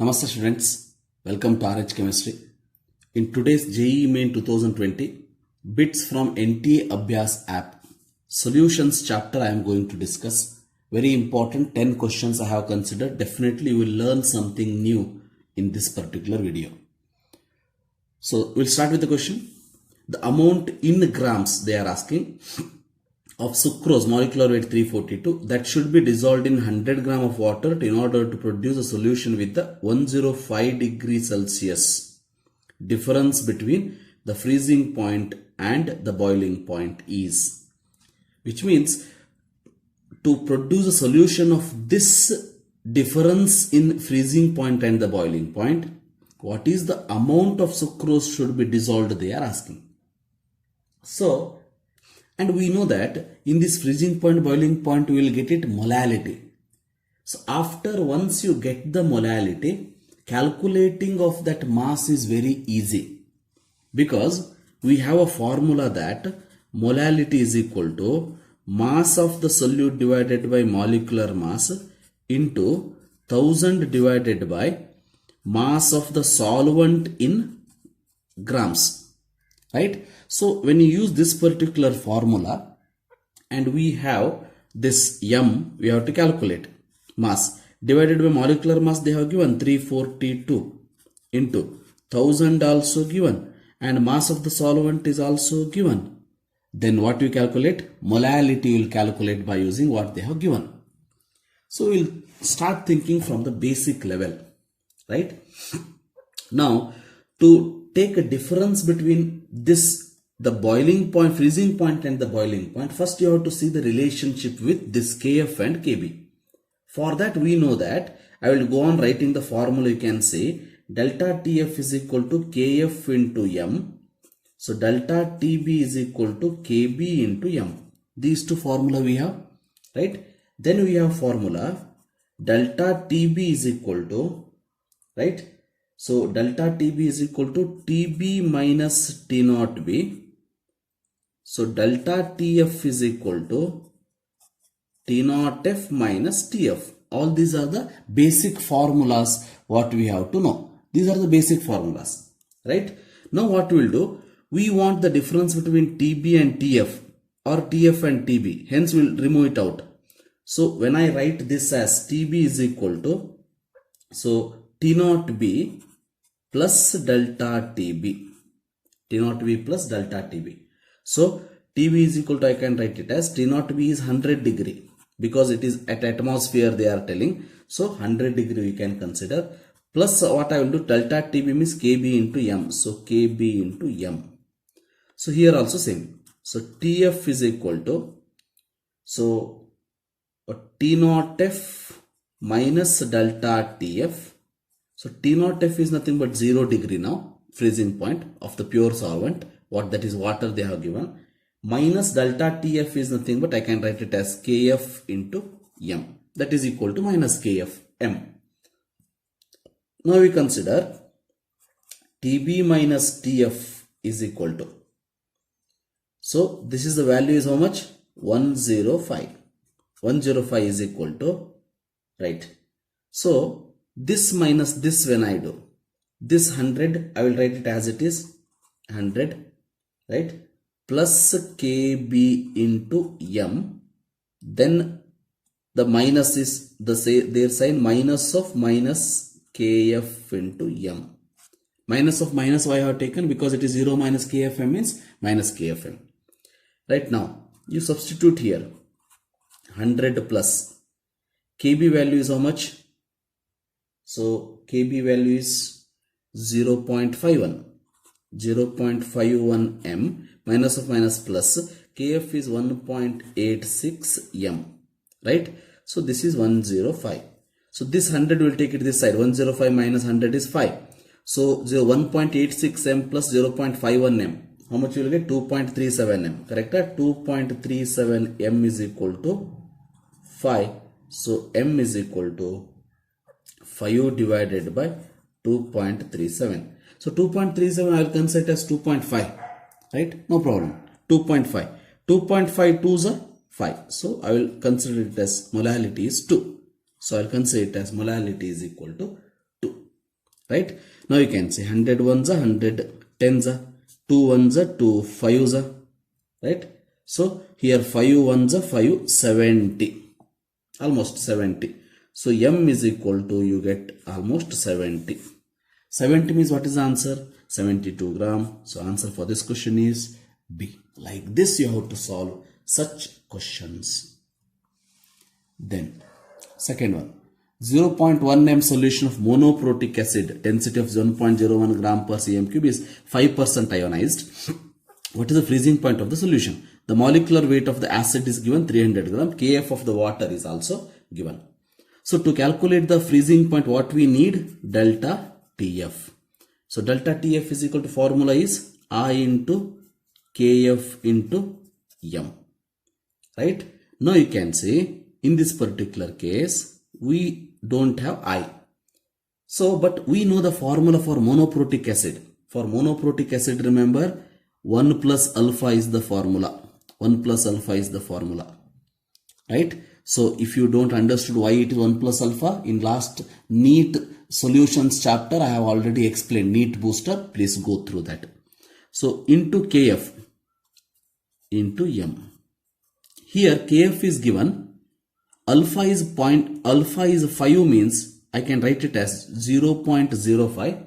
Namaste students, welcome to Rhchemistry. In today's JEE Main 2020 bits from Nta Abhyas app solutions chapter I am going to discuss. Very important 10 questions I have considered. Definitely you will learn something new in this particular video. So we'll start with the question. The amount in grams they are asking of sucrose, molecular weight 342, that should be dissolved in 100 gram of water in order to produce a solution with the 105 degrees Celsius. Difference between the freezing point and the boiling point is, which means to produce a solution of this difference in freezing point and the boiling point, what is the amount of sucrose should be dissolved, they are asking. So, and we know that in this freezing point, boiling point, we will get it molality. So after once you get the molality, calculating of that mass is very easy, because we have a formula that molality is equal to mass of the solute divided by molecular mass into 1000 divided by mass of the solvent in grams, right? So when you use this particular formula and we have this m, we have to calculate mass divided by molecular mass. They have given 342 into 1000 also given, and mass of the solvent is also given. Then what we calculate? Molality will calculate by using what they have given. So we'll start thinking from the basic level, right? Now to take a difference between this, the boiling point, freezing point and the boiling point, first you have to see the relationship with this Kf and Kb. For that we know that, I will go on writing the formula. You can say delta Tf is equal to Kf into m. So delta Tb is equal to Kb into m. These two formula we have, right? Then we have formula delta Tb is equal to, right? So delta Tb is equal to Tb minus T naught B. So delta Tf is equal to T naught F minus Tf. All these are the basic formulas what we have to know. These are the basic formulas, right? Now what we will do? We want the difference between Tb and Tf, or Tf and Tb. Hence we will remove it out. So when I write this as Tb is equal to, so T naught B plus delta Tb. T naught B plus delta Tb. So Tb is equal to, I can write it as T naught B is 100 degree, because it is at atmosphere they are telling. So 100 degree we can consider, plus what I will do, delta Tb means Kb into m. So Kb into m. So here also same. So Tf is equal to, so T naught F minus delta Tf. So T naught F is nothing but 0 degree now, freezing point of the pure solvent, what that is water they have given, minus delta Tf is nothing but I can write it as Kf into m, that is equal to minus Kf m. Now we consider Tb minus Tf is equal to, so this is the value is how much? 105. 105 is equal to, right? So this minus this, when I do this 100, I will write it as it is 100, right? Plus Kb into m. Then the minus is their sign, minus of minus Kf into m. Minus of minus why I have taken? Because it is 0 minus Kfm means minus Kfm. Right, now you substitute here 100 plus Kb value is how much? So Kb value is 0.51. 0.51 m, minus of minus plus, Kf is 1.86 m, right? So this is 105. So this 100 will take it this side. 105 minus 100 is 5. So 1.86 m plus 0.51 m. How much you will get? 2.37 m. Correct? 2.37 m is equal to 5. So m is equal to 5 divided by 2.37. So 2.37 I will consider as 2.5, right? No problem. 2.5. 2.5 2s are 5. So I will consider it as molality is 2. So I will consider it as molality is equal to 2. right? Now you can say 100 ones are 100 tens are 2 ones are 2 5s are, right? So here 5 ones are 5 70, almost 70. So M is equal to, you get almost 70. 70 means what is the answer? 72 gram. So answer for this question is B. Like this you have to solve such questions. Then second one, 0.1 m solution of monoprotic acid, density of 0.01 gram per cm cube is 5% ionized. What is the freezing point of the solution? The molecular weight of the acid is given 300 gram. Kf of the water is also given. So to calculate the freezing point, what we need? Delta Tf. So delta Tf is equal to, formula is I into Kf into M. Right? Now you can say in this particular case we don't have I. So but we know the formula for monoprotic acid. For monoprotic acid, remember 1 plus alpha is the formula. 1 plus alpha is the formula. Right? So if you don't understood why it is 1 plus alpha, in last NEET solutions chapter I have already explained, NEET booster, please go through that. So into Kf into M. Here Kf is given, alpha is 5 means I can write it as 0.05.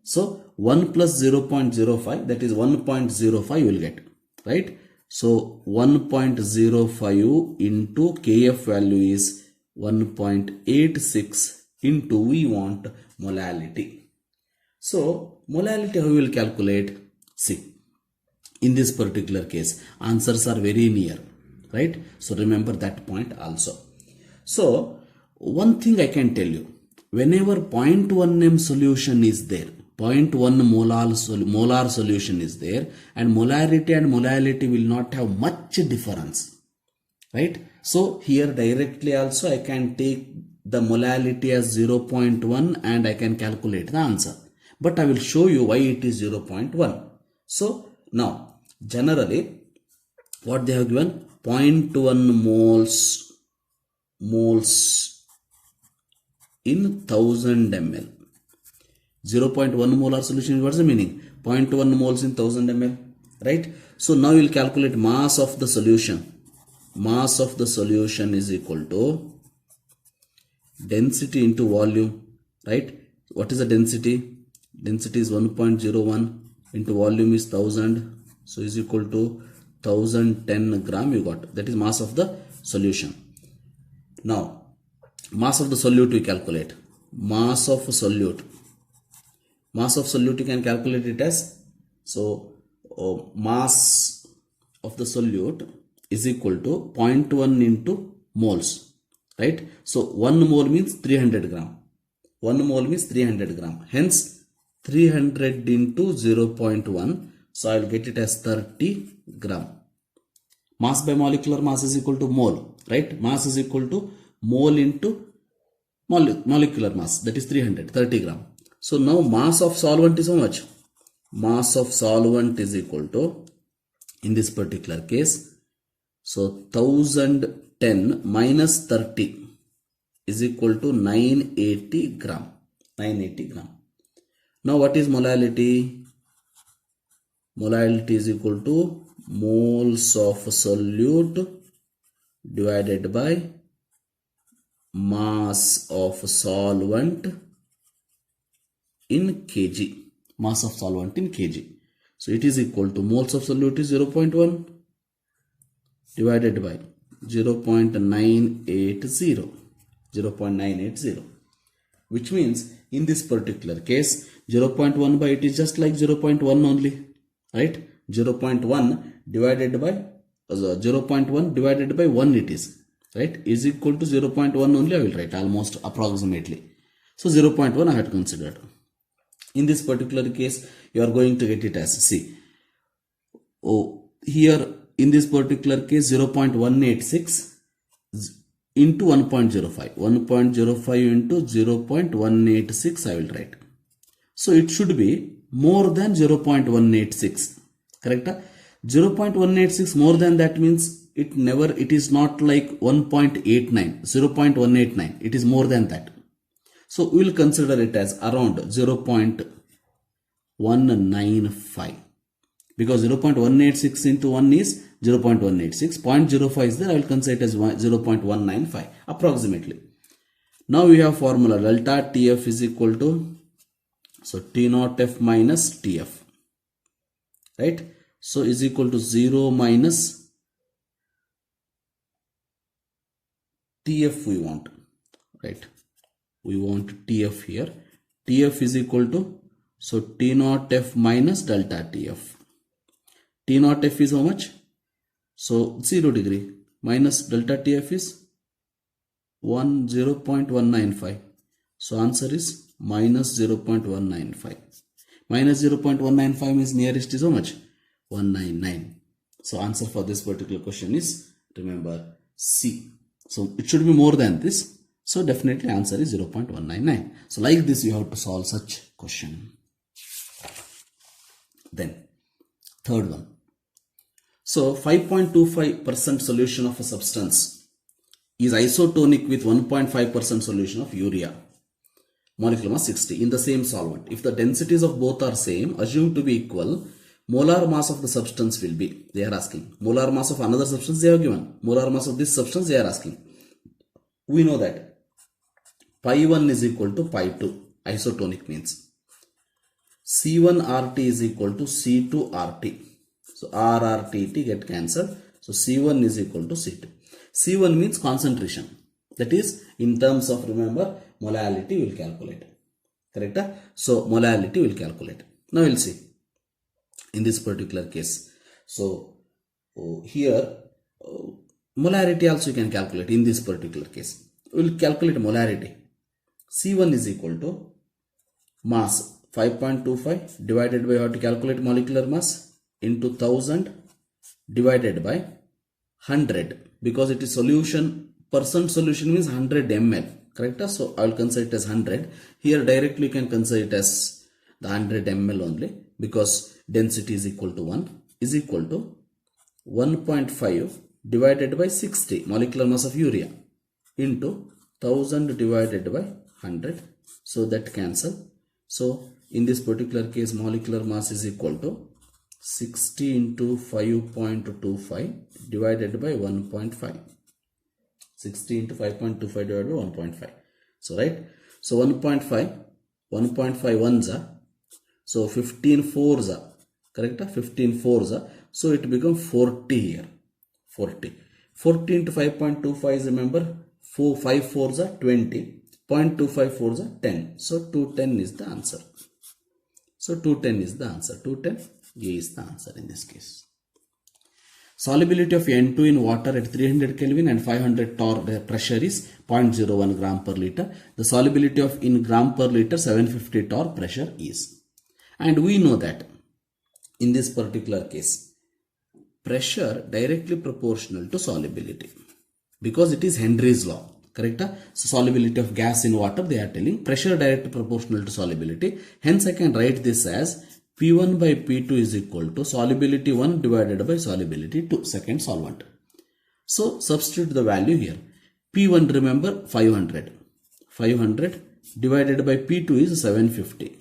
So 1 plus 0.05, that is 1.05 you will get, right? So 1.05 into Kf value is 1.86 into, we want molality. So molality how we will calculate? See, in this particular case answers are very near, right? So remember that point also. So one thing I can tell you, whenever 0.1 m solution is there, 0.1 molar solution is there, and molarity and molality will not have much difference, right? So here directly also I can take the molality as 0.1 and I can calculate the answer. But I will show you why it is 0.1. So now generally what they have given, 0.1 moles in 1000 ml. 0.1 molar solution, what's the meaning? 0.1 moles in 1000 ml, right? So now you will calculate mass of the solution. Mass of the solution is equal to density into volume, right? What is the density? Density is 1.01 into volume is 1000, so is equal to 1010 gram you got. That is mass of the solution. Now mass of the solute we calculate. Mass of solute. Mass of solute you can calculate it as, so mass of the solute is equal to 0.1 into moles, right? So 1 mole means 300 gram. 1 mole means 300 gram. Hence 300 into 0.1. So I will get it as 30 gram. Mass by molecular mass is equal to mole, right? Mass is equal to mole into molecular mass, that is 30 gram. So now mass of solvent is how much? Mass of solvent is equal to, in this particular case, so 1010 minus 30 is equal to 980 gram. 980 gram. Now what is molality? Molality is equal to moles of solute divided by mass of solvent in kg. Mass of solvent in kg. So it is equal to moles of solute is 0.1 divided by 0.980. 0.980. Which means in this particular case 0.1 by it is just like 0.1 only, right? 0.1 divided by 0.1 divided by 1 it is, right? Is equal to 0.1 only I will write, almost approximately. So 0.1 I had considered. In this particular case you are going to get it as, see, here in this particular case 0.186 into 1.05. 1.05 into 0.186 I will write. So it should be more than 0.186, correct? 0.186 more than that means it is not like 1.89, 0.189, it is more than that. So we will consider it as around 0.195 because 0.186 into 1 is 0.186. 0.05 is there. I will consider it as 0.195 approximately. Now we have formula delta TF is equal to, so T naught F minus TF, right? So is equal to 0 minus TF we want, right? We want TF here. TF is equal to, so T naught F minus delta TF. T naught F is how much? So 0 degree minus delta TF is 0.195. So answer is minus 0.195. Minus 0.195 means nearest is how much? 199. So answer for this particular question is, remember, C. So it should be more than this. So definitely answer is 0.199. So like this you have to solve such question. Then third one. So 5.25% solution of a substance is isotonic with 1.5% solution of urea. Molecular mass 60 in the same solvent. If the densities of both are same, assumed to be equal, molar mass of the substance will be, they are asking. Molar mass of another substance they have given. Molar mass of this substance they are asking. We know that pi 1 is equal to pi 2. Isotonic means C1 RT is equal to C2 RT. So RRTT get cancelled. So C1 is equal to C2. C1 means concentration. That is in terms of, remember, molality will calculate. Correct? So molality will calculate. Now we'll see in this particular case. So here molarity also you can calculate in this particular case. We will calculate molarity. C1 is equal to mass 5.25 divided by, how to calculate molecular mass, into 1000 divided by 100, because it is solution, percent solution means 100 ml. Correct? So I will consider it as 100. Here directly you can consider it as the 100 ml only, because density is equal to 1 is equal to 1.5 divided by 60 molecular mass of urea into 1000 divided by 100. So that cancel. So in this particular case molecular mass is equal to 60 into 5.25 divided by 1.5. 60 into 5.25 divided by 1.5. So right. So 1.5 ones are. So 15 fours are. Correct? 15 fours are. So it becomes 40 here. 40. 40 into 5.25 is, remember, 5 fours are 20. 0.25 fours are 10. So 210 is the answer. So 210 is the answer. 210 A is the answer in this case. Solubility of N2 in water at 300 Kelvin and 500 torr pressure is 0.01 gram per liter. The solubility of in gram per liter 750 torr pressure is. And we know that in this particular case, pressure directly proportional to solubility, because it is Henry's law. Correct? So solubility of gas in water, they are telling pressure directly proportional to solubility. Hence I can write this as P1 by P2 is equal to solubility 1 divided by solubility 2, second solvent. So substitute the value here. P1, remember, 500. 500 divided by P2 is 750.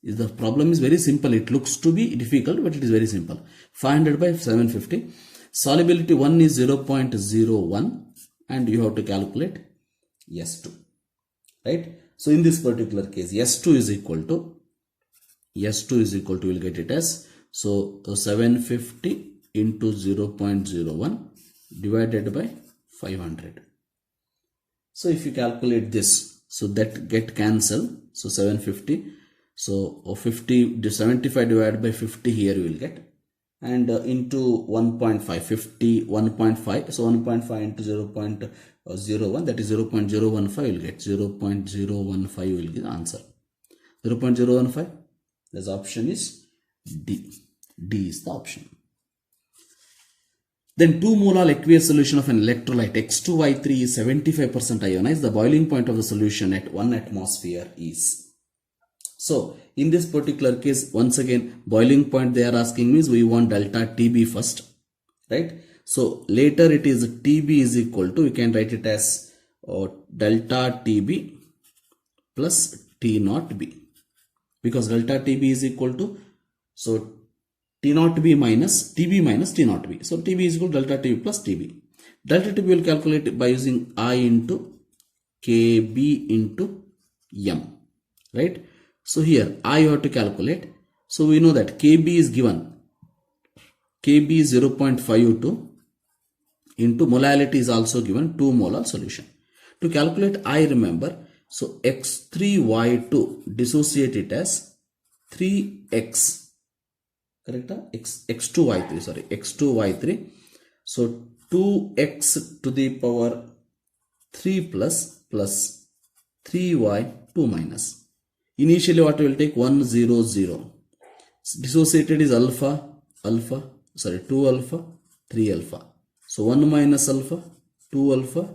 The problem is very simple. It looks to be difficult, but it is very simple. 500 by 750. Solubility 1 is 0.01 and you have to calculate S2. Right? So in this particular case, S2 is equal to, we'll get it as, so 750 into 0.01 divided by 500. So if you calculate this, so that get cancelled. So 750. So 75 divided by 50 here you will get, and into 1.5, 50, 1.5. So 1.5 into 0.01, that is 0.015 will get 0.015 will give the answer. 0.015. The option is D. D is the option. Then 2 molar aqueous solution of an electrolyte X2Y3 is 75% ionized. The boiling point of the solution at 1 atmosphere is. So in this particular case, once again, boiling point they are asking means we want delta TB first, right? So later it is TB is equal to, we can write it as delta TB plus T naught B, because delta TB is equal to, so T naught B minus TB minus T naught B. So TB is equal to delta TB plus TB. Delta TB will calculate it by using I into KB into M, right? So here I have to calculate. So we know that KB is given, KB is 0.52 into molality is also given 2 molar solution. To calculate I, remember, so X3Y2 dissociate it as 3X, correct? X2Y3, sorry, X2Y3. So 2X to the power 3 plus 3Y2 minus. Initially what we will take 1 0 0. Dissociated is alpha, 2 alpha, 3 alpha. So 1 minus alpha, 2 alpha,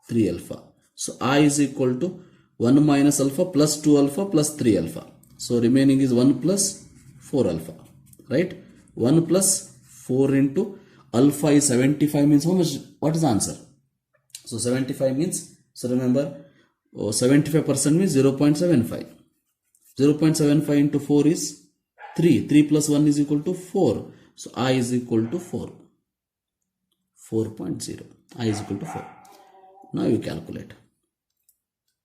3 alpha. So I is equal to 1 minus alpha plus 2 alpha plus 3 alpha. So remaining is 1 plus 4 alpha, right? 1 plus 4 into alpha is 75 means how much? What is the answer? So 75 means, so remember, 75% means 0.75. 0.75 into 4 is 3. 3 plus 1 is equal to 4. So I is equal to 4. 4.0. I is equal to 4. Now you calculate.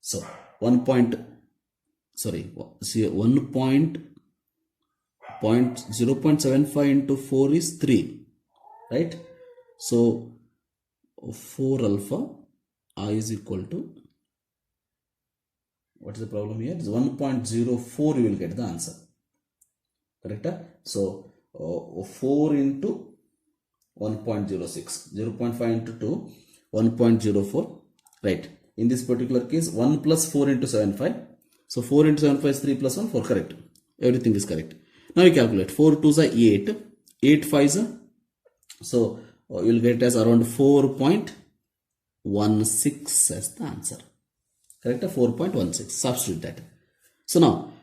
So 0.75 into 4 is 3, right? So 4 alpha, I is equal to, what is the problem here? It's 1.04, you will get the answer, correct? So 4 into 1.06, 0.5 into 2, 1.04, right? In this particular case, 1 plus 4 into 75. So 4 into 75 is 3 plus 1, 4, correct. Everything is correct. Now you calculate 4 2 is 8, 8 5 is, so you will get as around 4.16 as the answer, correct? 4.16, substitute that. So now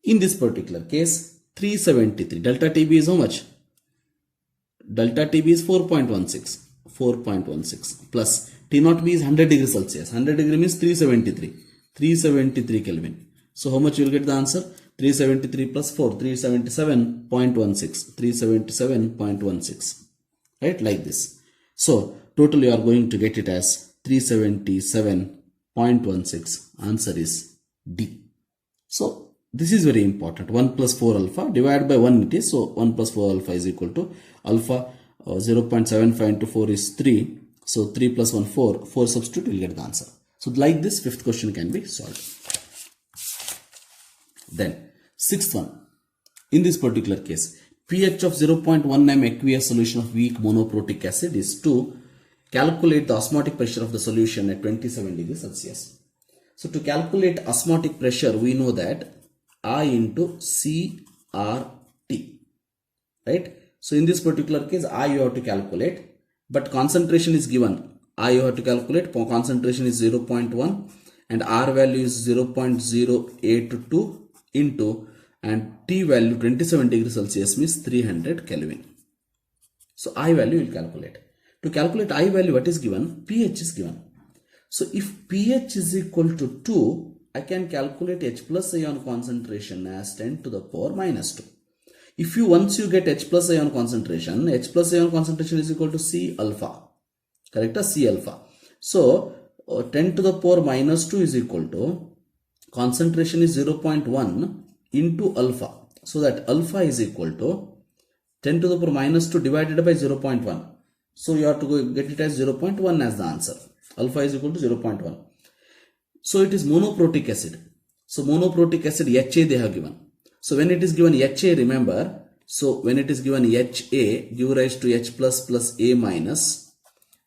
in this particular case, 373, delta TB is how much? Delta TB is 4.16 plus T naught B is 100 degrees Celsius. 100 degree means 373 Kelvin. So how much you will get the answer? 373 plus 4, 377.16, right? Like this. So total you are going to get it as 377.16. Answer is D. So this is very important. 1 plus 4 alpha divided by 1 it is. So 1 plus 4 alpha is equal to alpha 0.75 into 4 is 3. So 3 plus 1 4. 4 substitute, you will get the answer. So like this, fifth question can be solved. Then sixth one. In this particular case, pH of 0.19 aqueous solution of weak monoprotic acid is to calculate the osmotic pressure of the solution at 27 degrees Celsius. So to calculate osmotic pressure, we know that I into CRT, right? So in this particular case, I you have to calculate, but concentration is given. I you have to calculate, concentration is 0.1 and R value is 0.082 into, and T value 27 degrees Celsius means 300 Kelvin. So I value will calculate. To calculate I value, what is given? pH is given. So if pH is equal to 2, I can calculate H plus ion concentration as 10 to the power minus 2. If you once you get H plus ion concentration is equal to C alpha, correct? C alpha. So 10 to the power minus 2 is equal to concentration is 0.1 into alpha. So that alpha is equal to 10 to the power minus 2 divided by 0.1. So you have to go get it as 0.1 as the answer. Alpha is equal to 0.1. So it is monoprotic acid. So monoprotic acid HA they have given. So when it is given HA, remember, so when it is given HA, give rise to H plus plus A minus,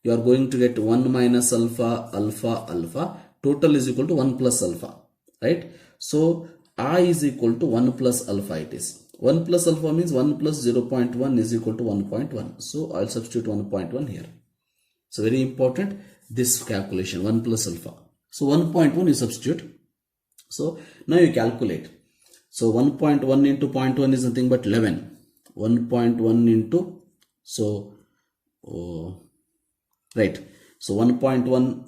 you are going to get 1 minus alpha, alpha, alpha. Total is equal to 1 plus alpha, right? So I is equal to 1 plus alpha it is. 1 plus alpha means 1 plus 0.1 is equal to 1.1. So I'll substitute 1.1 here. So very important, this calculation, 1 plus alpha. So 1.1 you substitute. So now you calculate. So 1.1 into 0.1 is nothing but 11. 1.1 into, so, right. So 1.1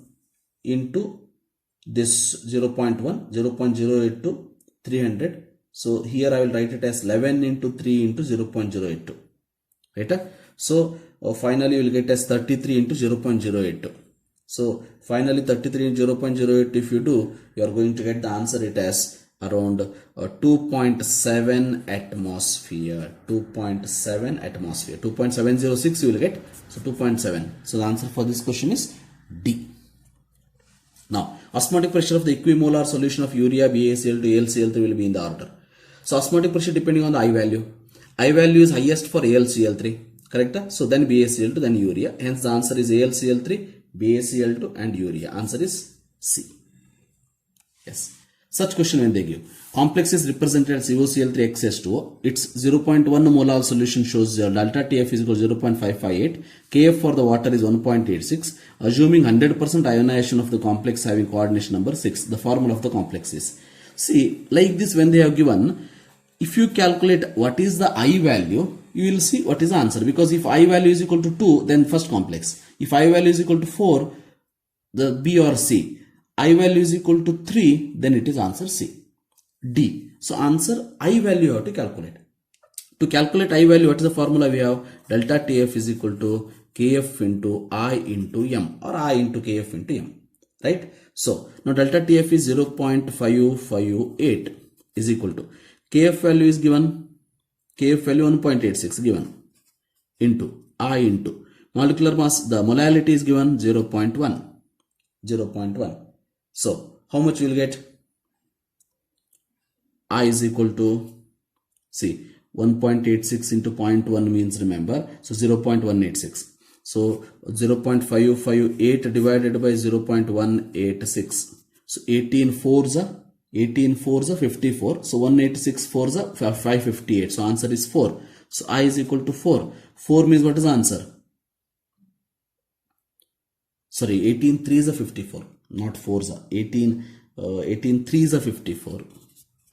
into this 0.1, 0.082, 300. So here I will write it as 11 into 3 into 0.082. Right? So finally you will get as 33 into 0.082. So finally 33 into 0.08 if you do, you are going to get the answer it as around 2.7 atmosphere. 2.7 atmosphere. 2.706 you will get. So 2.7. So the answer for this question is D. Now, osmotic pressure of the equimolar solution of urea, BaCl to AlCl3 will be in the order. So osmotic pressure depending on the I value. I value is highest for AlCl3. Correct? So then BaCl2, then urea. Hence the answer is AlCl3, BaCl2 and urea. Answer is C. Yes. Such question when they give. Complex is represented as COCl3 XH2O. Its 0.1 molar solution shows delta TF is equal to 0.558. Kf for the water is 1.86. Assuming 100% ionization of the complex having coordination number 6. The formula of the complex is. See, like this when they have given, if you calculate what is the I value, you will see what is the answer. Because if I value is equal to 2, then first complex. If I value is equal to 4, the B or C. I value is equal to 3, then it is answer C. D. So answer I value you have to calculate. To calculate I value, what is the formula we have? Delta TF is equal to Kf into I into M or I into Kf into M. Right? So now delta TF is 0.558 is equal to Kf value is given. Kf value 1.86 given into I into molecular mass. The molality is given 0.1. 0.1. So, how much you will get? I is equal to, see, 1.86 into 0.1 means, remember, so 0.186. So, 0.558 divided by 0.186. So, 18 4s are 54. So, 186 4s are 558. So, answer is 4. So, I is equal to 4. 4 means what is the answer? Sorry, 18 3s are 54. Not 4s are 18 3s are 54.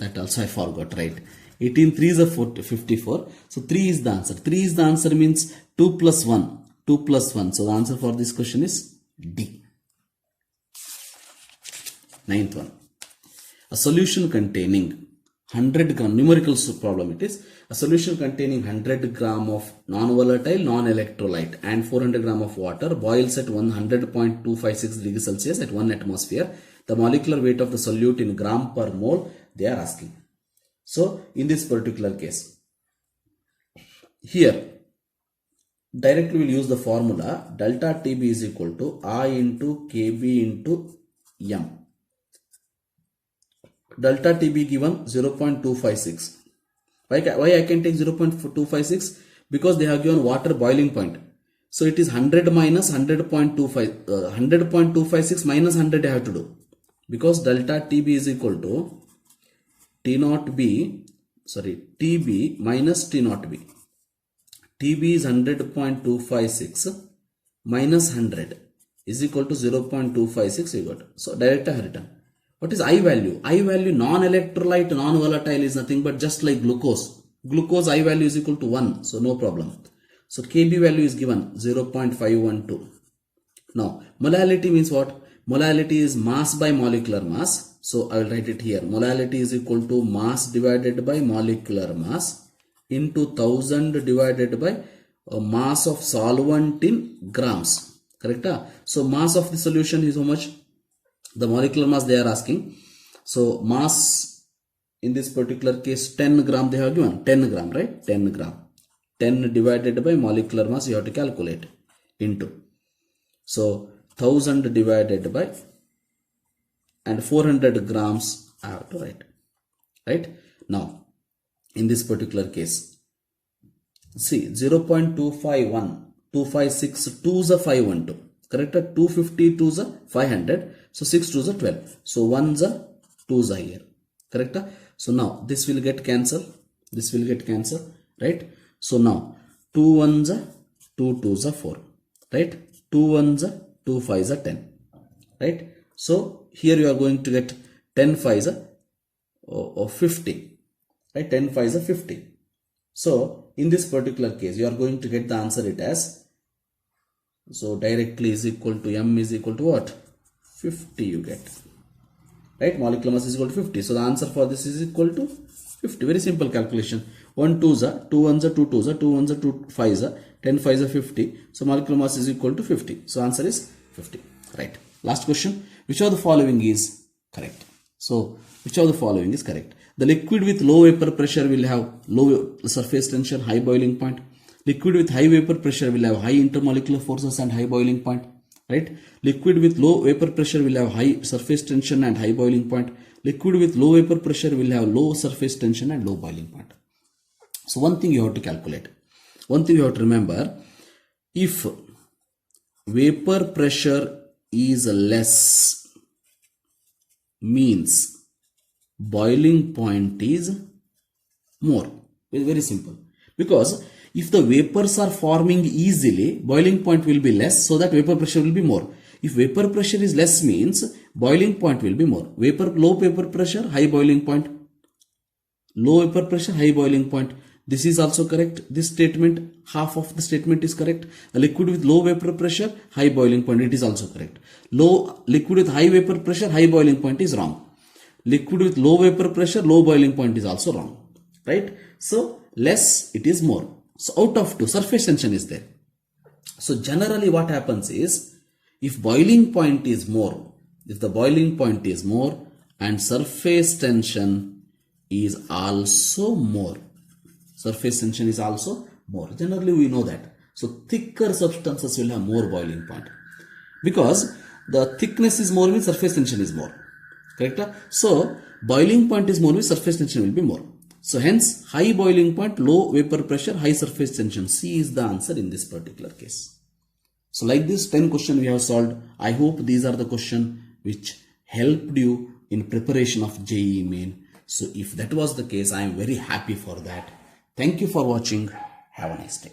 That also I forgot, right? 18 3s are 54. So 3 is the answer. 3 is the answer means 2 plus 1. 2 plus 1. So the answer for this question is D. Ninth one. A solution containing 100 gram, numerical problem it is. A solution containing 100 gram of non-volatile, non-electrolyte and 400 gram of water boils at 100.256 degrees Celsius at 1 atmosphere. The molecular weight of the solute in gram per mole they are asking. So, in this particular case, here, directly we will use the formula delta TB is equal to I into KB into M. Delta TB given 0.256. Why I can take 0.256? Because they have given water boiling point. So it is 100 minus 100.25. 100.256 minus 100 I have to do. Because delta TB is equal to TB minus T0B. TB is 100.256 minus 100 is equal to 0.256 you got. So direct I have written. What is I value? I value non-electrolyte, non-volatile is nothing but just like glucose. Glucose I value is equal to 1. So no problem. So Kb value is given 0.512. Now molality means what? Molality is mass by molecular mass. So I will write it here. Molality is equal to mass divided by molecular mass into 1000 divided by mass of solvent in grams. Correct? So mass of the solution is how much? The molecular mass they are asking. So mass in this particular case 10 gram they have given. 10 gram, right? 10 gram. 10 divided by molecular mass you have to calculate into. So 1000 divided by and 400 grams I have to write. Right? Now in this particular case, see 0.251, 256, 2 is a 512. Correct? 250, 2 is a 500. So 6 2 is a 12. So 1 is a 2 is a here. Correct? So now this will get cancelled. This will get cancelled. Right? So now 2 1s are 2 2s are 4. Right? 2 1s are 2 5s are 10. Right? So here you are going to get 10 5s are 50. Right? 10 5s are 50. So in this particular case you are going to get the answer it as, so directly is equal to M is equal to what? 50 you get. right? Molecular mass is equal to 50. So the answer for this is equal to 50. Very simple calculation. 1 2s are 2 1s are 2 2s are 2 1s are 2 5s are 10 5s are 50. So molecular mass is equal to 50. So answer is 50. Right. Last question. Which of the following is correct? So which of the following is correct? The liquid with low vapor pressure will have low surface tension, high boiling point. Liquid with high vapor pressure will have high intermolecular forces and high boiling point. Right? Liquid with low vapor pressure will have high surface tension and high boiling point. Liquid with low vapor pressure will have low surface tension and low boiling point. So one thing you have to calculate. One thing you have to remember. If vapor pressure is less, means boiling point is more. Very simple. Because if the vapors are forming easily, boiling point will be less, so that vapor pressure will be more. If vapor pressure is less, means boiling point will be more. Low vapor pressure, high boiling point. Low vapor pressure, high boiling point. This is also correct. This statement, half of the statement is correct. A liquid with low vapor pressure, high boiling point, it is also correct. Liquid with high vapor pressure, high boiling point is wrong. Liquid with low vapor pressure, low boiling point is also wrong. Right? So less, it is more. So out of 2, surface tension is there. So generally what happens is, if boiling point is more, if the boiling point is more and surface tension is also more, surface tension is also more. Generally we know that. So thicker substances will have more boiling point. Because the thickness is more means surface tension is more. Correct? So boiling point is more means surface tension will be more. So hence high boiling point, low vapor pressure, high surface tension. C is the answer in this particular case. So like this 10 questions we have solved. I hope these are the questions which helped you in preparation of JEE Main. So if that was the case, I am very happy for that. Thank you for watching. Have a nice day.